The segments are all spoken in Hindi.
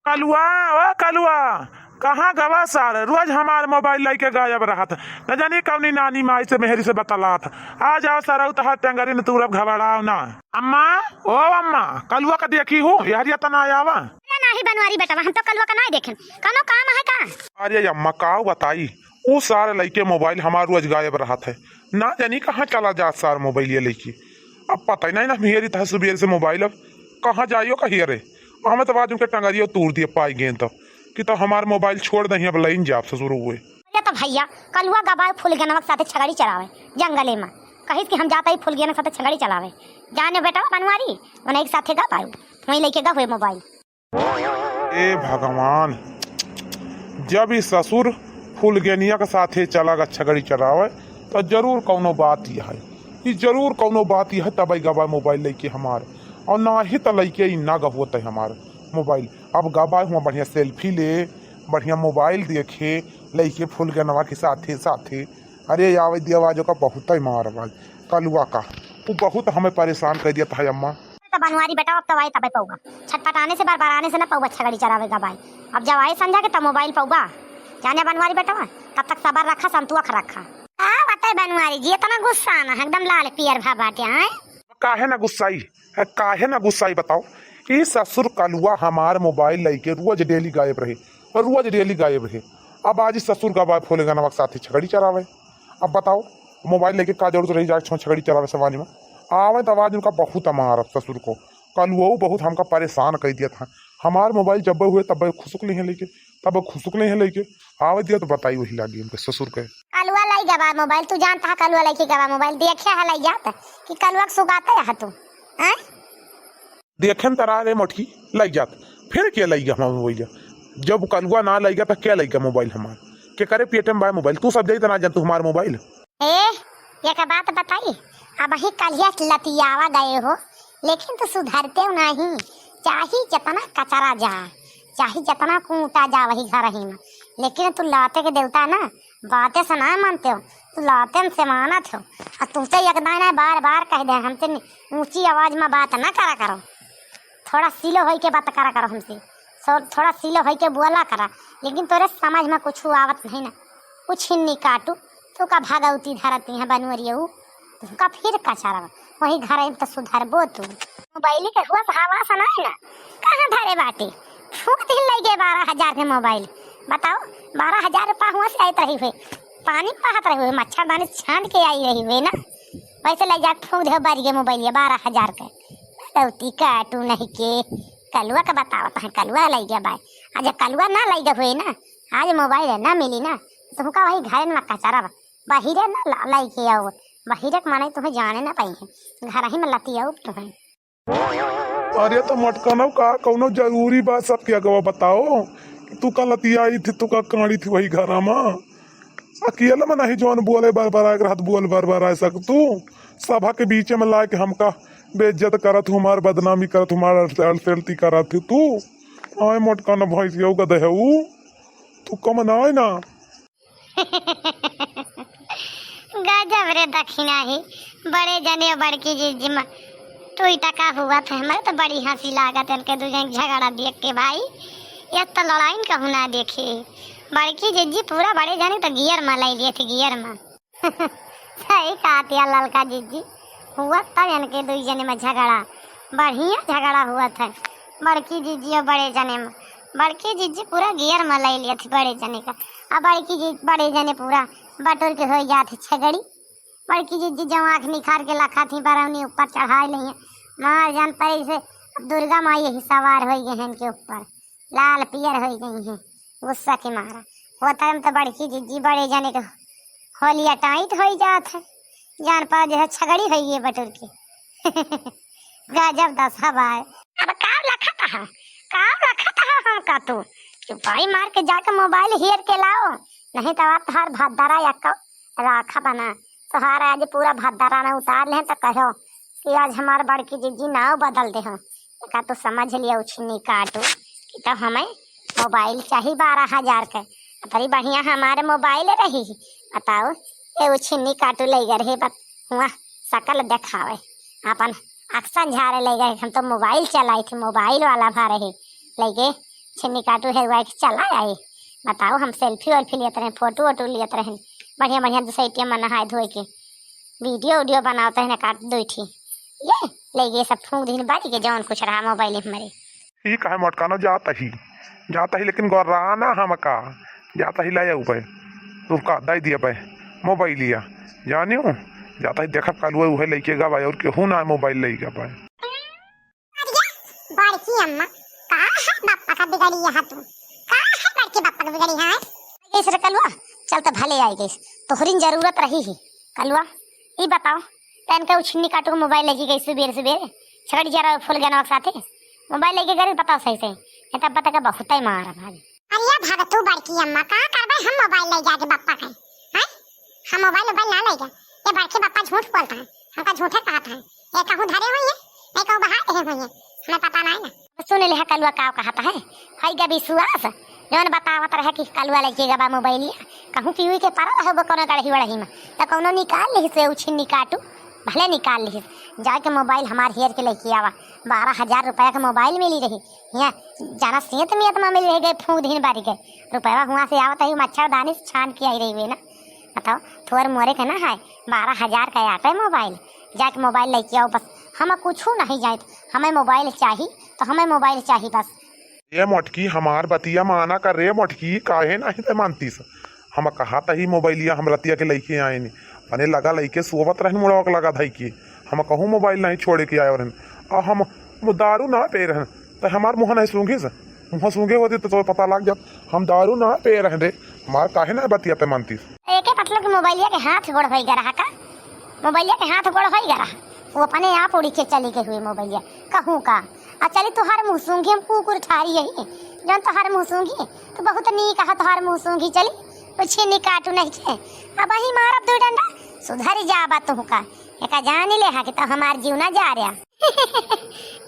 कलुआ ओ कलुआ, कहाँ गवा सार? रोज हमार मोबाइल लेके गायब रहा था। न जानी कौनी नानी माई से मेहरी से बतला था। आ जाओ सारा तहार टेंगरी न तू घबराओ ना। अम्मा ओ अम्मा, कलुआ का देखी हूँ यारिया तना आवा नाही बनवारी बेटा, हम तो कलुआ का नहीं देखे। कौनो काम है का? अरे अम्मा का बताई, वो सारे लड़के मोबाइल हमार रोज गायब रहा था। ना जानी कहाँ चला जा सार मोबाइल ये लेके। अब पता ही नहीं ना मेरी था सुबह से मोबाइल अब कहाँ जाइयो कही रे। हमें तो बाद उनके टंगरियो तोड़ दिए पाई गए तो कि तो हमार मोबाइल छोड़ दही अब लाइन जाप से शुरू हुए। ये तो भैया कलुआ गबाए फूल के नमक साथे छगड़ी चलावे जंगले में। कहिस कि हम जाता ही फूल के नमक साथे छगड़ी चलावे। जाने बेटा बनवारी उन्हें एक साथे गा पाऊ वहीं लेके गा हुए मोबाइल। ए भगवान, जब ही ससुर फूल गेनिया के साथे चला गा छगड़ी चलावे तो जरूर कौनो बात ही है। ये जरूर कौनो बात ही है तब गवा मोबाइल लेके हमार। और ना ही तो लैके ना गहोत है हमार मोबाइल। अब गवा हुआ बढ़िया सेल्फी ले, बढ़िया मोबाइल देखे लैके फूल गेनवा के साथे साथे। अरे यावे देवाजो का बहुत ही मार आवाज कलुआ का, वो बहुत हमें परेशान कर दिया था अम्मा। तो बनवारी बेटा अब तो आई तबे पौगा, छटपटाने से बार बार आने से ना पौगा छगड़ी चलावे गबाए। अब जब आए समझा के तब मोबाइल पौगा। जाने बनवारी बेटा तब तक सबर रखा संतुआ रखा। बताए बनवारी जी इतना गुस्सा आना एकदम लाल पियर भा बाटे हैं। काहे ना गुस्साई, काहे ना गुस्साई बताओ। ये ससुर कलुआ हमार मोबाइल लेके रोज डेली गायब रहे और रोज डेली गायब रहे। अब आज ससुर गवाए फूलेगा नमक साथी छगड़ी चलावे। अब बताओ मोबाइल लेके का जरूरत रही जाए छगड़ी चलावे सवानी में। आवे तो आवाज उनका बहुत हमारा ससुर को कलुआ बहुत हमका परेशान कर दिया था। हमार मोबाइल जब हुए तब खुशुक नहीं है लेके, तब खुशुक नहीं है लेके आवे दिया तो बताई वही लगी उनके ससुर के। कलुआ लाई गवा मोबाइल, तू जानता है कलुआ लाई के गवा मोबाइल देखिया है लाई जाता कि कलुआ सुगाता है तू हैं? देखे तरा रे मोटकी लग जात फिर क्या लग गया मोबाइल। जब कलुआ ना लग गया तो क्या लग गया मोबाइल हमार के करे पेटीएम बाय मोबाइल। तू सब जाई ना जान तू हमार मोबाइल। ये का बात बताई, अब ही कलिया लतियावा गए हो लेकिन तो सुधरते नहीं। चाहे जितना कचरा जा, चाहे जितना कूटा जा वही घर ही में, लेकिन तू लाते के देवता ना बातें से ना मानते हो। तू लाते से माना थे और तू तो एकदम ना बार बार कह दे हमसे ऊंची आवाज में बात ना करा करो। थोड़ा सीलो होई के बात करा करो हमसे, थोड़ा सीलो होई के बोला करा। लेकिन तोरे समझ में कुछ आवत नहीं ना, कुछ हिन्नी काटू तू का भागवती धरती है बनवरियू तुमका फिर कचरा वही घर तो सुधरबो तू। मोबाइल के हुआ हवा सना है ना कहाँ धरे बाटे फूक दिल लगे 12,000 के मोबाइल। बताओ 12,000 रुपया हुआ से आयत रही हुए पानी पहात रही हुए मच्छरदानी छान के आई रही हुए ना वैसे लग जा फूक दे बारी के मोबाइल 12,000 के दौती काटू नहीं के। कलुआ का बताओ तो कलुआ लग गया भाई। आज कलुआ ना लग हुए ना आज मोबाइल ना मिली ना तुमका वही घर में कचरा बहिरे ना लाई के आओ बहिरे के माने तुम्हें जाने ना पाई है घर ही में लती आओ तुम्हें। अरे तो मटकनव का कौनो जरूरी बात सब क्या गवा बताओ कि तू का लतिया आई थी तू का काड़ी थी वही घर में अकेला में नहीं जौन बोले बार बार आए रहत बोल बार बार आ सक तू सभा के बीच में ला के हमका बेइज्जत करत हमार बदनामी करत हमार अड़ती करत तू आए मटकन भैंस यो गदे है ऊ तू कम ना आए ना। गजब रे दक्षिणा ही बड़े जने बड़की जिम्मा टोई टका हुआ था। हमारे तो बड़ी हंसी लागत इनके दूसरे झगड़ा देख के भाई। ये तो लड़ाई कहूँ ना देखे बड़की जिज्जी पूरा बड़े जाने तो गियर में लाई लिए थे गियर में। सही कहा ललका जिज्जी हुआ तब इनके दो जने में झगड़ा बढ़िया झगड़ा हुआ था बड़की जिज्जी और बड़े जने में। बड़की जिज्जी पूरा गियर में लाई लिए थे बड़े जने का। अब बड़े जने पूरा बटोर के हो जाते छगड़ी। बड़की जिज्जी जब आँख निखार के लखा थी बरौनी ऊपर चढ़ाए ली मार जान पड़े से दुर्गा माई यही सवार हो गए हैं इनके ऊपर लाल पियर हो गई हैं गुस्सा के मारा। वो टाइम तो बड़की जिज्जी बड़े जाने के होलिया टाइट हो जात है जान पा जो है छगड़ी हो गई बटोर के। गजब दस हवा है। अब काम रखा था हम का तू भाई मार के जाकर मोबाइल हेर के लाओ नहीं तो हर भद्दारा या राखा बना तो हर आज पूरा भद्दारा में उतार ले तो कहो कि आज हमारे बड़की जिज्जी नाव बदल दे हो का तो समझ लिया उछनी काटू कि तो हमें मोबाइल चाहिए 12,000 के बड़ी बढ़िया हमारे मोबाइल रही। बताओ ये उछनी काटू ले गए रहे हुआ शकल देखावे अपन अक्सर झारे ले गए हम तो मोबाइल चलाई थी मोबाइल वाला भा रहे लगे छिन्नी काटू हेरवा के चला आए। बताओ हम सेल्फी वेल्फी लेते रहे, फोटो वोटो लेते रहे, बढ़िया बढ़िया दुसैटिया में नहाए धोए के वीडियो वीडियो बनाते हैं, काट दो थी ये ले गए सब फूंक दिन बारी के जौन कुछ रहा मोबाइल हमारे। ही काहे मटकाना जाता ही लेकिन गौराना हम का जाता ही लाया ऊपर तू का दाई दिया पे मोबाइल लिया जानियो जाता ही देखा कल वो लेके गा भाई और केहू ना मोबाइल लेके पाए। बड़की अम्मा कहाँ है पापा का बिगड़ी यहाँ तू कहाँ है बड़के पापा का बिगड़ी यहाँ इस रे कलवा चल तो भले आई गई तोहरी जरूरत रही ही कलवा ये बताओ तन के उछनी काटू को मोबाइल लेके गई सुबेरे छगड़ी जरा फुल गया साथे मोबाइल लेके गई बताओ सही से नहीं तब बता के बहुत ही मारा भाई। अरे भाग तू बड़की अम्मा कहाँ करबे हम मोबाइल ले जाके पापा के हैं हम मोबाइल ना ले जा ये बड़के पापा झूठ बोलता है हमका झूठे कहता है ये कहूँ धरे हुई है नहीं कहूँ बाहर रहे हुई है हमें पता नहीं ना सुन ले कलुआ का कहता है हाई का विश्वास जौन बतावत रहे कि कलुआ लेके गबा मोबाइल कहूँ पीवी के पारा रहो कोनो गड़ही वड़ही में तो कोनो निकाल ली से उछिन्नी काटू भले निकाल ली जाके मोबाइल हमार हेर के लेके आवा 12,000 रुपया का मोबाइल मिली रही यहाँ जाना सेहत में मिल रही गए फूक दिन बारी गए रुपया हुआ से आवत है मच्छरदानी से छान के आई रही हुई ना। बताओ थोड़े मोरे का ना है 12,000 का आटा है मोबाइल जाके मोबाइल लेके आओ बस हम कुछ नहीं जाए हमें मोबाइल चाहिए तो हमें मोबाइल चाहिए बस। ये मोटकी हमार बतिया माना कर रे मोटकी काहे नहीं ते मानतीस हम कहा ही मोबाइलिया हम रतिया के लेके आए नहीं पने लगा लेके सोबत रहन मुड़वा लगा धाई की हम कहूँ मोबाइल नहीं छोड़े के आए रहन और हम दारू ना पे रहन तो हमार मुँह नहीं सूंघी से मुँह सूंघे होती तो पता लग जब हम दारू ना पे रहन रे हमार काहे ना बतिया पे मानतीस एक मतलब मोबाइलिया के हाथ गोड़ हो गया का मोबाइलिया के हाथ गोड़ हो गया वो अपने आप उड़ी के चली गई हुई मोबाइलिया कहूँ का और चली तुहार मुँह सूंघी हम कुकुर ठारी यही जौन तुहार मुँह सूंघी तो बहुत नीक कहा तुहार मुँह सूंघी चली कुछ नहीं काटू नहीं थे अब वही मारब दो डंडा सुधर जा बात का एक जान ले हा कि तो हमार जीवना जा रहा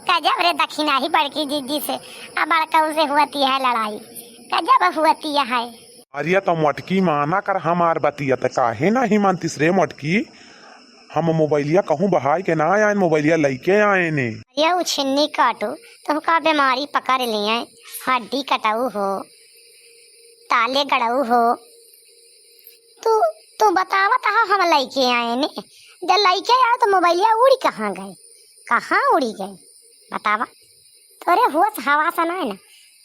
कजब रे दक्षिणा ही बड़की दीदी से अब बड़का से हुआती है लड़ाई कजब हुआती है। अरे तो मोटकी माना कर हमार बतिया तो काहे ना ही मानतीस रे मोटकी हम मोबाइलिया कहूँ बहाई के ना आए मोबाइलिया लेके आए ने ये उछिन्नी काटू तो का बीमारी पकड़ लिए हड्डी कटाऊ हो ताले गड़ाऊ हो तू बतावत हम लेके आए ने जब लेके आए तो मोबाइलिया उड़ी कहाँ उड़ी गए बतावा तोरे हुआ हवा सा ना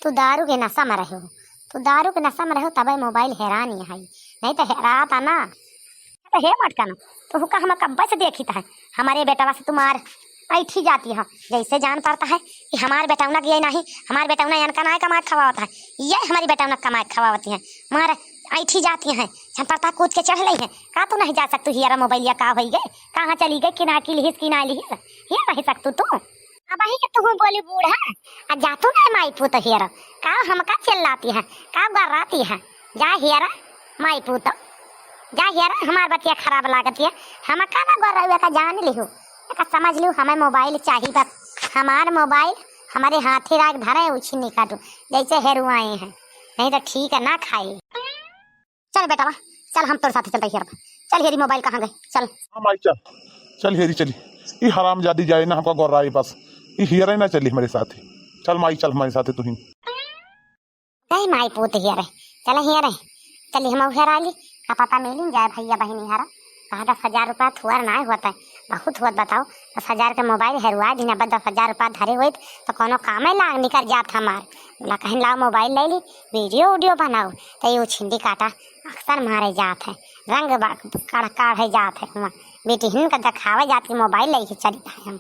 तू दारू के नशा में रहे हो तू दारू के नशा में रहो तब मोबाइल हैरान है नहीं तो हैराता ना तो हे मटका ना तो हुक्का हम कब्बे से देखी था हमारे बेटवा से तुम्हार ऐठी जाती है जैसे जान पड़ता है कि हमारे बेटौना ये नहीं हमारे बेटौना यनका ना कमाए खवाता है ये हमारी बेटौना कमाए खवाती है मार ऐठी जाती हैं जन पड़ता कूद के चढ़ ली है का तू नहीं जा सकतू हियारा मोबाइलिया का हो गए कहाँ चली गई कि ना की लिहिस कि ना लिहिस ये नहीं सकतू तू अब वही के तू बोली बूढ़ा आ जातू ना माई पुत हियारा का हमका चिल्लाती है का गर्राती है जा हियारा माई पुत जा हियारा हमार बतिया खराब लागती है हम का ना गर्रा का जान लिहू का समझ लू हमें मोबाइल चाहिए बस हमार मोबाइल हमारे हाथी राग धरे उछी नहीं काटू जैसे हेरुआए हैं नहीं तो ठीक है ना खाई चल बेटा चल हम तोर साथ चलते हियर चल हेरी मोबाइल कहाँ गए चल हाँ माई चल हेरी चली ये हराम जादी जाए ना हमका गोर्रा बस ये हियर ना चली हमारे साथ चल माई चल हमारे साथ तू ही नहीं माई पूत हियर चल हियर चल हम हेरा ली का पता मिली जाए भैया बहनी हारा कहा 10,000 रुपया थुआर ना होता है बहुत हुआ बताओ 10,000 के मोबाइल हेरुआ दिन 10,000 रुपया धरे हुए तो कोनो काम लाग निकल जात हमार बोला कहीं लाओ मोबाइल ले ली वीडियो बनाओ तो ये छिंडी काटा अक्सर मारे जात है रंग काढ़े जात है हुआ बेटी हिन का दिखावे जाती मोबाइल लेके चली था हम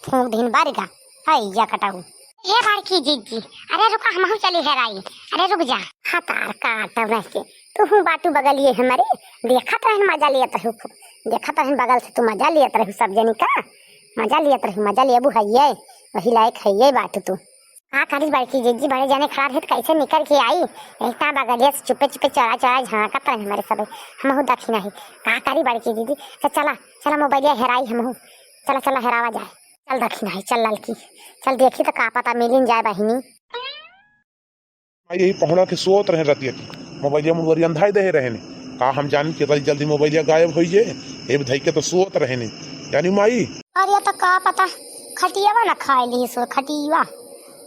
फूक दिन बार का है कटाऊ ये बार की जीजी अरे रुका हम चली हेराई अरे रुक जा हाँ तार काट वैसे तू बाटू बगल ये हमारे देखत रहन मजा लियत रहू देखत रहन बगल से तू मजा लियत रहू सब जनी का मजा लियत रहू मजा लियबू है वही लायक है बाटू तू हाँ करी बड़की जीजी बड़े जाने खड़ा है कैसे निकल के आई ऐसा बगलिया से चुपे चुपे चढ़ा झाँकत रहे हमारे सब हम दक्षिणा ही कहा करी बड़की दीदी चला मोबाइलिया हेराई हम चला हेरावा जाए चल दक्षिणा ही चल ललकी चल देखी तो का पता मिल जाए बहिनी यही पहुँचा के सोत रहे रतिया मोबाइलिया मुड़वरी अंधाई दे रहे ने का हम जान के जल्दी मोबाइलिया गायब हो जाए धई के तो सोत रहे ने यानी माई अरे तो का पता खटियावा ना खाए ली सो खटिया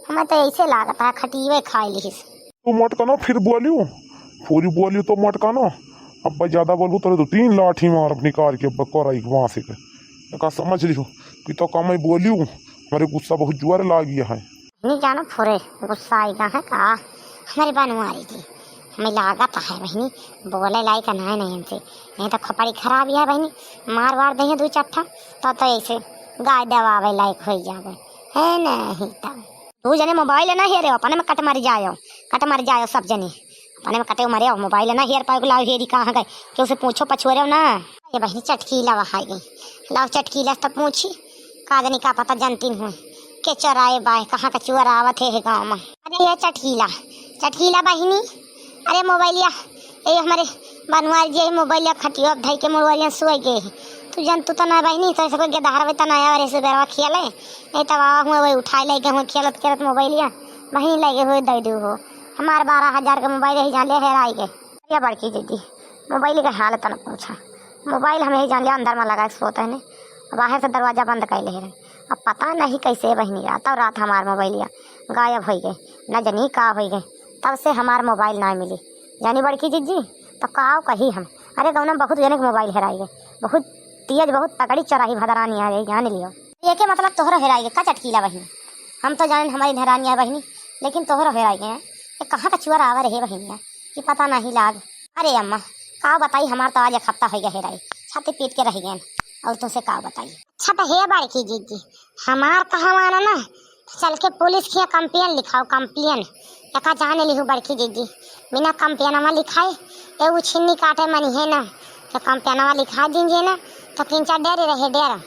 हमें तो ऐसे लागता है खटीवे खाए लिहिस। तू मटकाना फिर बोलियो, पूरी बोलियो तो मटकाना। अब भाई ज्यादा बोलूँ तो 3 लाठी मार अपनी कार के कोराई वहां से का समझ लियो कि तो कम बोलियो। हमारे गुस्सा बहुत जोर ला गया है। नहीं जानो फुरे गुस्सा आएगा है का हमारी बनवारी थी हमें लागत है बहनी बोले लायक नहीं नहीं हमसे नहीं तो खपड़ी खराब है बहनी मार वार दे 2 चट्ठा तो ऐसे गाय दबावे लायक हो जावे है नहीं तब तू जने मोबाइल ना हेरे अपने में कट मारी जाओ सब जने अपने में कटे मरे मोबाइल ना हेर पाए लाओ हेरी कहाँ गए कि उसे पूछो पछुरे ना ये बहनी चटकीला वहां गई लाओ चटकीला तब पूछी काजनी का पता जानती हूँ के चराए बाय कहाँ का चोर आवत है गाँव में। अरे ये चटकीला बहिनी अरे मोबाइलिया ये हमारे बनवार जी मोबाइलिया खटियो धई के मोबाइलिया सोए गए तू जन तू तो ना बहिनी तो ऐसे धारा तो नया और ऐसे बेरवा खेले नहीं तब हुए वही उठाए ले गए खेलत खेलत मोबाइलिया वहीं लगे हुए दे दू हो हमारे 12,000 का मोबाइल यही जान लिया हेराई गए। क्या बड़की दीदी मोबाइल का हालत न पूछा मोबाइल हम यही जान लिया अंदर में लगा के सोते हैं बाहर से दरवाजा बंद कर ले रहे अब पता नहीं कैसे बहनी रात और रात हमार मोबाइलिया गायब हो गए न जनी का हो गए तब से हमार मोबाइल ना मिली जानी बड़की जीजी तो का कही हम अरे गाँव में बहुत जने के मोबाइल हेराई गए बहुत तेज बहुत तगड़ी चराही भदरानी आ गई जान लियो ये के मतलब तोहरा हेराई गए का चटकीला बहनी हम तो जाने हमारी धरानी है बहनी लेकिन तोहरा हेराई गए ये कहाँ का चुअर आवा रहे बहनिया कि पता नहीं लाग। अरे अम्मा का बताई हमार तो आज 1 हफ्ता हो गया हेराई छाती पीट के रह गए और तुमसे का बताई। अच्छा तो हे बड़की जीजी हमार कहाँ माना ना चल के पुलिस के कंप्लेन लिखाओ कंप्लेन का जाने लिहू बड़की जीजी बिना कंप्लेनवा लिखाए ये उछिन्नी काटे मनी है ना तो कंप्लेनवा लिखा दीजिए ना तो 3-4 डेरे रहे डेरा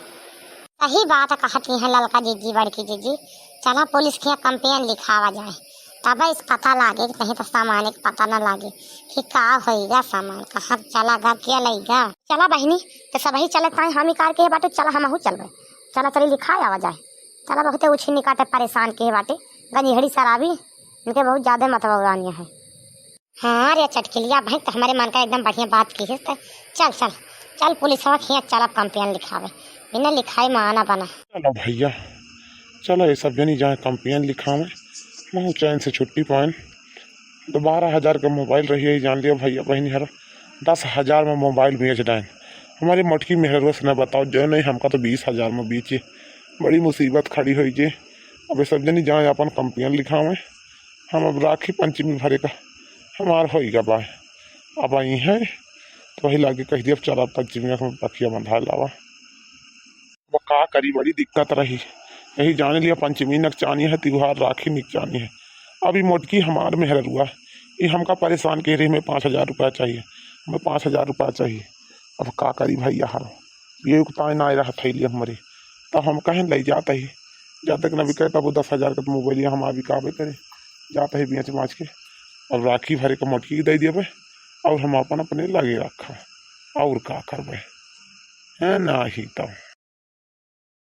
सही बात कहती है ललका जीजी बड़की जीजी चला पुलिस के कंप्लेन लिखावा जाए तब इस पता लागे नहीं तो सामान एक पता न लागे कि का होएगा सामान कहाँ चलागा क्या लेगा। चला बहनी तो सब ही चले ताई हम ही कार के बाटे चला हम चलबे चला चली लिखाए आवा जाए चला बहुत उछिन्नी काटे परेशान के बाटे गंजहड़ी शराबी इनके बहुत ज्यादा मतवानिया है। हाँ रे चटकिलिया भाई तो हमारे मन का एकदम बढ़िया बात की है चल पुलिस वाला खींच चल कंप्लेन लिखावे बिना लिखाए माना बना। चलो भैया चलो ये सब जनी जाए कंप्लेन लिखावे मैं चैन से छुट्टी पाए तो 12,000 का मोबाइल रही है जान लिया भैया बहनी हर 10,000 में मोबाइल बेच डाएं हमारी मटकी मेहरवा से न बताओ जो नहीं हमका तो 20,000 में बेचे बड़ी मुसीबत खड़ी हुई जे। अब सब जनी जाए अपन कंप्लेन लिखावे हम अब राखी पंचमी भरे का हमार होगा बाय अब आई है तो वही लागे कह दिया चला पंचमी में पखिया बंधा लावा वो का करी बड़ी दिक्कत रही यही जाने लिया पंचमी नकचानी है त्योहार राखी निकचानी है। अभी मोटकी हमार में हुआ ये हमका परेशान कह रही हमें 5,000 रुपया चाहिए हमें 5,000 रुपया चाहिए। अब का करी भाई यार ये उगता ना रहा था लिए हमारे तो हम कहें ले जाता ही जब तक न भी कहता वो 10,000 का तो मोबाइल हम अभी काबे करें जाता है बेच बाँच के और राखी भरे का मोटकी दे दिए और हम अपन अपने लगे रखा और का करबे है ना ही तब।